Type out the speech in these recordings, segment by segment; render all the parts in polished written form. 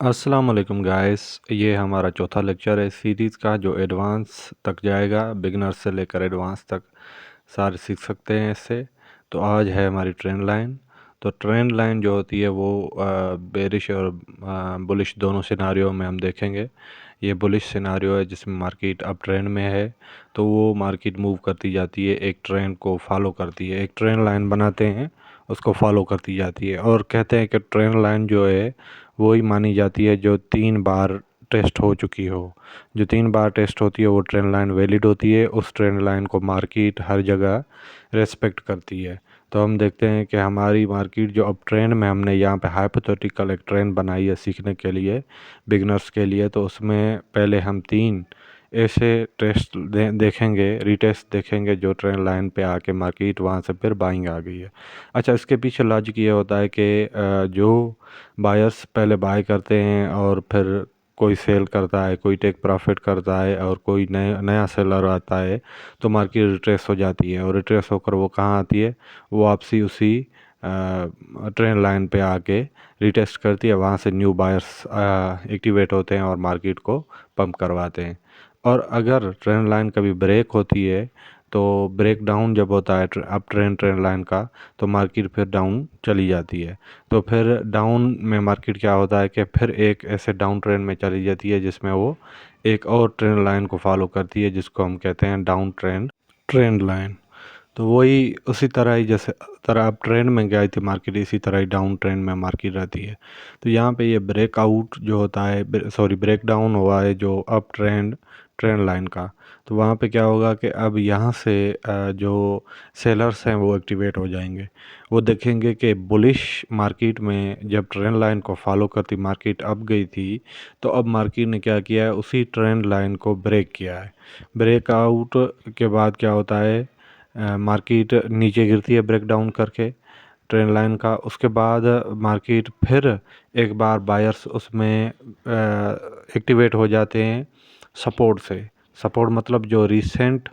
अस्सलाम वालेकुम गाइस। ये हमारा चौथा लेक्चर है सीरीज़ का जो एडवांस तक जाएगा। बिगनर से लेकर एडवांस तक सारे सीख सकते हैं इससे। तो आज है हमारी ट्रेंड लाइन। तो ट्रेंड लाइन जो होती है वो बेरिश और बुलिश दोनों सिनारियों में हम देखेंगे। ये बुलिश सिनारियो है जिसमें मार्केट अप ट्रेंड में है, तो वो मार्केट मूव करती जाती है, एक ट्रेंड को फॉलो करती है, एक ट्रेंड लाइन बनाते हैं उसको फॉलो करती जाती है। और कहते हैं कि ट्रेंड लाइन जो है वही मानी जाती है जो 3 बार टेस्ट हो चुकी हो। जो 3 बार टेस्ट होती है वो ट्रेंड लाइन वैलिड होती है। उस ट्रेंड लाइन को मार्केट हर जगह रेस्पेक्ट करती है। तो हम देखते हैं कि हमारी मार्केट जो अब ट्रेंड में हमने यहाँ पे हाइपोथेटिकल एक ट्रेंड बनाई है सीखने के लिए, बिगनर्स के लिए। तो उसमें पहले हम 3 ऐसे टेस्ट देखेंगे, रीटेस्ट देखेंगे जो ट्रेंड लाइन पे आके मार्केट वहाँ से फिर बाइंग आ गई है। अच्छा, इसके पीछे लॉजिक ये होता है कि जो बायर्स पहले बाय करते हैं और फिर कोई सेल करता है, कोई टेक प्रॉफिट करता है और कोई नया सेलर आता है, तो मार्केट रिट्रेस हो जाती है। और रिट्रेस होकर वो कहाँ आती है, वो वापसी उसी ट्रेंड लाइन पे आके रिटेस्ट करती है। वहाँ से न्यू बायर्स एक्टिवेट होते हैं और मार्केट को पंप करवाते हैं। और अगर ट्रेंड लाइन कभी ब्रेक होती है, तो ब्रेक डाउन जब होता है अप ट्रेंड लाइन का, तो मार्केट फिर डाउन चली जाती है। तो फिर डाउन में मार्केट क्या होता है कि फिर एक ऐसे डाउन ट्रेंड में चली जाती है जिसमें वो एक और ट्रेंड लाइन को फॉलो करती है जिसको हम कहते हैं डाउन ट्रेंड ट्रेंड लाइन। तो वही उसी तरह ही जैसे तरह अब ट्रेंड में गई थी मार्केट, इसी तरह ही डाउन ट्रेंड में मार्केट रहती है। तो यहाँ पे ये ब्रेकआउट जो होता है, सॉरी ब्रेक डाउन हुआ है जो अप ट्रेंड ट्रेंड लाइन का, तो वहाँ पे क्या होगा कि अब यहाँ से जो सेलर्स हैं वो एक्टिवेट हो जाएंगे। वो देखेंगे कि बुलिश मार्केट में जब ट्रेंड लाइन को फॉलो करती मार्केट अप गई थी, तो अब मार्केट ने क्या किया है, उसी ट्रेंड लाइन को ब्रेक किया है। ब्रेकआउट के बाद क्या होता है, मार्केट नीचे गिरती है ब्रेक डाउन करके ट्रेंड लाइन का। उसके बाद मार्केट फिर एक बार बायर्स उसमें एक्टिवेट हो जाते हैं सपोर्ट से। सपोर्ट मतलब जो रिसेंट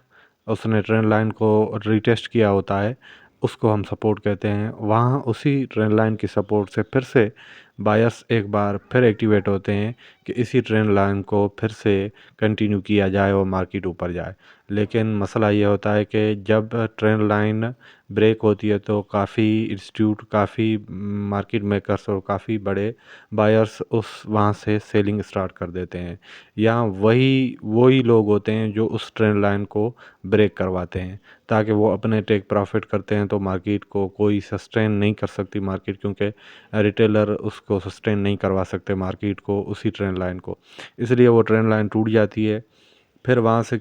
उसने ट्रेंड लाइन को रिटेस्ट किया होता है उसको हम सपोर्ट कहते हैं। वहाँ उसी ट्रेंड लाइन की सपोर्ट से फिर से बायर्स एक बार फिर एक्टिवेट होते हैं कि इसी ट्रेंड लाइन को फिर से कंटिन्यू किया जाए और मार्केट ऊपर जाए। लेकिन मसला ये होता है कि जब ट्रेंड लाइन ब्रेक होती है तो काफ़ी इंस्टीट्यूट, काफ़ी मार्केट मेकर्स और काफ़ी बड़े बायर्स उस वहाँ से सेलिंग स्टार्ट कर देते हैं। या वही लोग होते हैं जो उस ट्रेंड लाइन को ब्रेक करवाते हैं ताकि वो अपने टेक प्रॉफिट करते हैं। तो मार्केट को कोई सस्टेन नहीं कर सकती मार्केट, क्योंकि रिटेलर उसको सस्टेन नहीं करवा सकते मार्केट को, उसी ट्रेंड लाइन को। इसलिए वो ट्रेंड लाइन टूट जाती है। फिर वहाँ से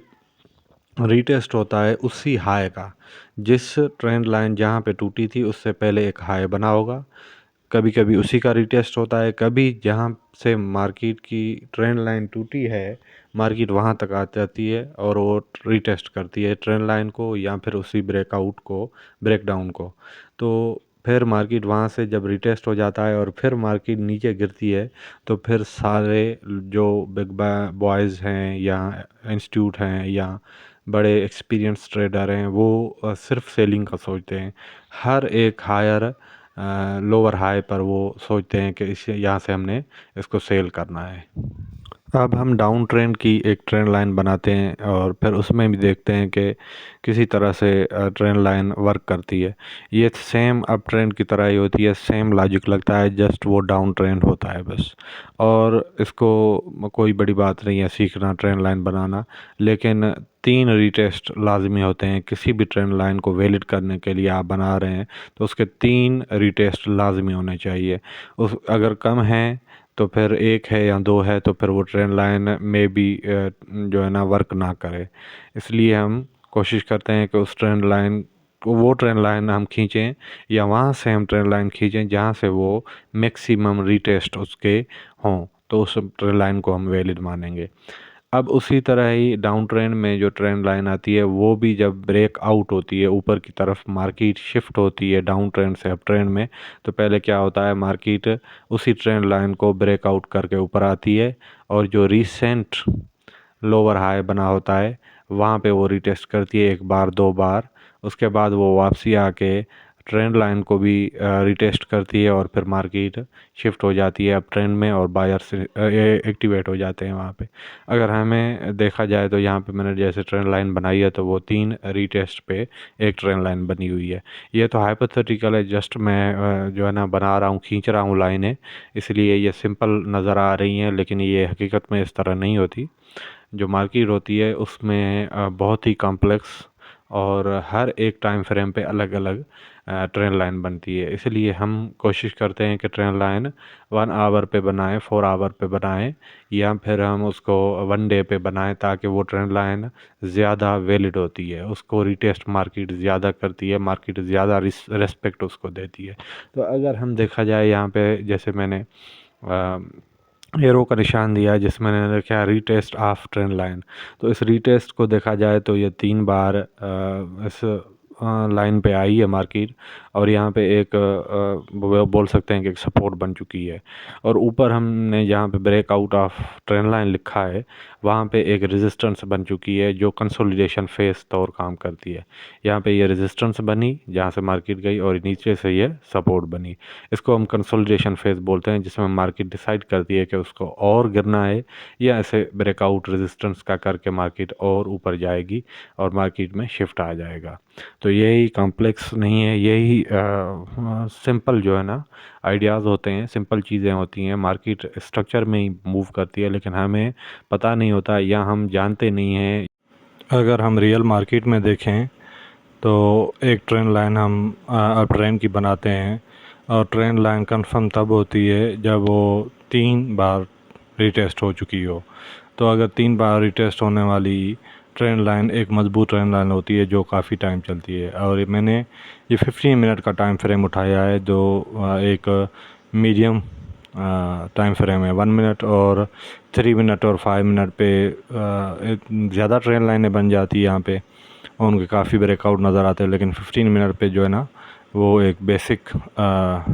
रीटेस्ट होता है उसी हाई का, जिस ट्रेंड लाइन जहाँ पे टूटी थी उससे पहले एक हाई बना होगा। कभी कभी उसी का रीटेस्ट होता है, कभी जहाँ से मार्केट की ट्रेंड लाइन टूटी है मार्केट वहाँ तक आ जाती है और वो रीटेस्ट करती है ट्रेंड लाइन को या फिर उसी ब्रेकआउट को, ब्रेकडाउन को। तो फिर मार्केट वहाँ से जब रिटेस्ट हो जाता है और फिर मार्केट नीचे गिरती है, तो फिर सारे जो बिग बॉयज़ हैं या इंस्टीट्यूट हैं या बड़े एक्सपीरियंस ट्रेडर हैं वो सिर्फ सेलिंग का सोचते हैं। हर एक हायर लोअर हाई पर वो सोचते हैं कि इसे यहाँ से हमने इसको सेल करना है। अब हम डाउन ट्रेंड की एक ट्रेंड लाइन बनाते हैं और फिर उसमें भी देखते हैं कि किसी तरह से ट्रेंड लाइन वर्क करती है। ये सेम अप ट्रेंड की तरह ही होती है, सेम लॉजिक लगता है, जस्ट वो डाउन ट्रेंड होता है बस। और इसको कोई बड़ी बात नहीं है सीखना, ट्रेंड लाइन बनाना। लेकिन 3 रीटेस्ट लाजमी होते हैं किसी भी ट्रेंड लाइन को वैलिड करने के लिए। आप बना रहे हैं तो उसके 3 रीटेस्ट लाजमी होने चाहिए। उस अगर कम हैं तो फिर एक है या दो है तो फिर वो ट्रेंड लाइन में भी जो है ना वर्क ना करे। इसलिए हम कोशिश करते हैं कि उस ट्रेंड लाइन वो ट्रेंड लाइन हम खींचें या वहाँ से हम ट्रेंड लाइन खींचें जहाँ से वो मैक्सिमम रीटेस्ट उसके हों, तो उस ट्रेंड लाइन को हम वैलिड मानेंगे। अब उसी तरह ही डाउन ट्रेंड में जो ट्रेंड लाइन आती है वो भी जब ब्रेक आउट होती है, ऊपर की तरफ मार्केट शिफ्ट होती है डाउन ट्रेंड से अप ट्रेंड में, तो पहले क्या होता है, मार्केट उसी ट्रेंड लाइन को ब्रेक आउट करके ऊपर आती है और जो रिसेंट लोअर हाई बना होता है वहाँ पे वो रिटेस्ट करती है एक बार दो बार। उसके बाद वो वापसी आके ट्रेंड लाइन को भी रिटेस्ट करती है और फिर मार्केट शिफ्ट हो जाती है अब ट्रेंड में और बायर्स एक्टिवेट हो जाते हैं वहाँ पे। अगर हमें देखा जाए तो यहाँ पे मैंने जैसे ट्रेंड लाइन बनाई है तो वो 3 रीटेस्ट पे एक ट्रेंड लाइन बनी हुई है। ये तो हाइपोथेटिकल है, जस्ट मैं जो है ना बना रहा हूँ, खींच रहा हूँ लाइनें, इसलिए ये सिंपल नज़र आ रही हैं, लेकिन ये हकीकत में इस तरह नहीं होती। जो मार्केट होती है उसमें बहुत ही कॉम्प्लेक्स और हर एक टाइम फ्रेम पे अलग अलग ट्रेंड लाइन बनती है। इसलिए हम कोशिश करते हैं कि ट्रेंड लाइन 1 आवर पे बनाएं, 4 आवर पे बनाएं, या फिर हम उसको 1 डे पे बनाएं, ताकि वो ट्रेंड लाइन ज़्यादा वैलिड होती है, उसको रिटेस्ट मार्केट ज़्यादा करती है, मार्केट ज़्यादा रिस्पेक्ट उसको देती है। तो अगर हम देखा जाए यहाँ पे जैसे मैंने एरो का निशान दिया है जिसमें मैंने लिखा है रीटेस्ट ऑफ ट्रेंड लाइन, तो इस रीटेस्ट को देखा जाए तो ये 3 बार इस लाइन पे आई है मार्केट, और यहाँ पे एक वो बोल सकते हैं कि एक सपोर्ट बन चुकी है। और ऊपर हमने जहाँ पे ब्रेकआउट ऑफ ट्रेंड लाइन लिखा है वहाँ पे एक रेजिस्टेंस बन चुकी है जो कंसोलिडेशन फेस तौर काम करती है। यहाँ पे ये रेजिस्टेंस बनी जहाँ से मार्केट गई और नीचे से ये सपोर्ट बनी, इसको हम कंसोलिडेशन फेस बोलते हैं, जिसमें मार्केट डिसाइड करती है कि उसको और गिरना है या ऐसे ब्रेकआउट रेजिस्टेंस का करके मार्केट और ऊपर जाएगी और मार्केट में शिफ्ट आ जाएगा। तो यही कॉम्प्लेक्स नहीं है, यही सिंपल जो है ना आइडियाज़ होते हैं, सिंपल चीज़ें होती हैं, मार्केट स्ट्रक्चर में ही मूव करती है, लेकिन हमें पता नहीं होता या हम जानते नहीं हैं। अगर हम रियल मार्केट में देखें तो एक ट्रेंड लाइन हम अप ट्रेंड की बनाते हैं, और ट्रेंड लाइन कंफर्म तब होती है जब वो 3 बार रिटेस्ट हो चुकी हो। तो अगर 3 बार रिटेस्ट होने वाली ट्रेंड लाइन एक मजबूत ट्रेंड लाइन होती है जो काफ़ी टाइम चलती है। और मैंने ये 15 मिनट का टाइम फ्रेम उठाया है जो एक मीडियम टाइम फ्रेम है। 1 मिनट और 3 मिनट और 5 मिनट पे ज़्यादा ट्रेंड लाइनें बन जाती है यहाँ पे, और उनके काफ़ी ब्रेकआउट नज़र आते हैं, लेकिन 15 मिनट पे जो है ना वो एक बेसिक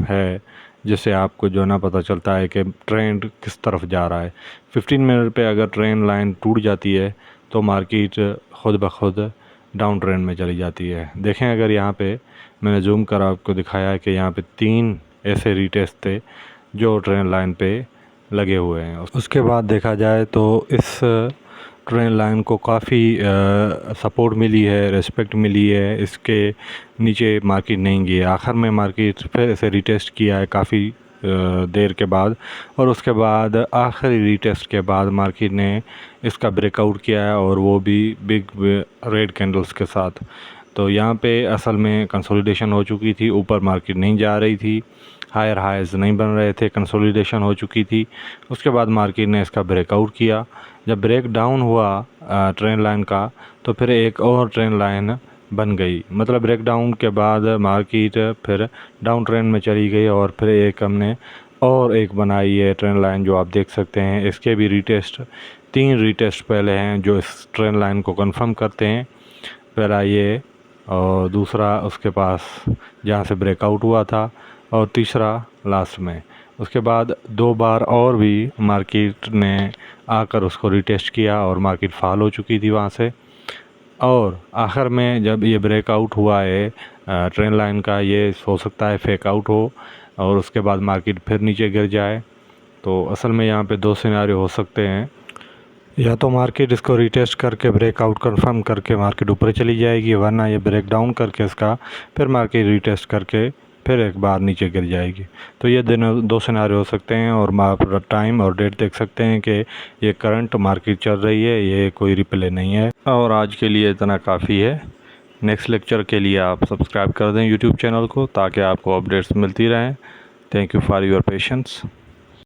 है जिससे आपको जो है ना पता चलता है कि ट्रेंड किस तरफ जा रहा है। 15 मिनट पे अगर ट्रेंड लाइन टूट जाती है तो मार्केट ख़ुद ब खुद डाउन ट्रेंड में चली जाती है। देखें अगर यहाँ पे मैंने जूम कर आपको दिखाया है कि यहाँ पे 3 ऐसे रीटेस्ट थे जो ट्रेंड लाइन पे लगे हुए हैं। उसके बाद देखा जाए तो इस ट्रेंड लाइन को काफ़ी सपोर्ट मिली है, रिस्पेक्ट मिली है, इसके नीचे मार्केट नहीं गई। आखिर में मार्केट फिर इसे रिटेस्ट किया है काफ़ी देर के बाद, और उसके बाद आखिरी रिटेस्ट के बाद मार्केट ने इसका ब्रेकआउट किया है, और वो भी बिग रेड कैंडल्स के साथ। तो यहाँ पे असल में कंसोलिडेशन हो चुकी थी, ऊपर मार्केट नहीं जा रही थी, हायर हाइज नहीं बन रहे थे, कंसोलिडेशन हो चुकी थी। उसके बाद मार्केट ने इसका ब्रेकआउट किया। जब ब्रेक डाउन हुआ ट्रेंड लाइन का तो फिर एक और ट्रेंड लाइन बन गई, मतलब ब्रेक डाउन के बाद मार्केट फिर डाउन ट्रेंड में चली गई, और फिर एक हमने और एक बनाई है ट्रेंड लाइन जो आप देख सकते हैं। इसके भी रीटेस्ट 3 रीटेस्ट पहले हैं जो इस ट्रेंड लाइन को कंफर्म करते हैं। पहला ये, और दूसरा उसके पास जहाँ से ब्रेकआउट हुआ था, और तीसरा लास्ट में। उसके बाद 2 बार और भी मार्केट ने आकर उसको रिटेस्ट किया और मार्केट फॉल हो चुकी थी वहाँ से। और आखिर में जब ये ब्रेकआउट हुआ है ट्रेंड लाइन का, ये हो सकता है फेक आउट हो और उसके बाद मार्केट फिर नीचे गिर जाए। तो असल में यहाँ पे 2 सिनेरियो हो सकते हैं, या तो मार्केट इसको रिटेस्ट करके ब्रेकआउट कंफर्म करके मार्केट ऊपर चली जाएगी, वरना ये ब्रेक डाउन करके इसका फिर मार्केट रिटेस्ट करके फिर एक बार नीचे गिर जाएगी। तो ये दोनों 2 सिनेरियो हो सकते हैं, और आप टाइम और डेट देख सकते हैं कि ये करंट मार्केट चल रही है, ये कोई रिप्ले नहीं है। और आज के लिए इतना काफ़ी है। नेक्स्ट लेक्चर के लिए आप सब्सक्राइब कर दें यूट्यूब चैनल को, ताकि आपको अपडेट्स मिलती रहें। Thank you for your patience.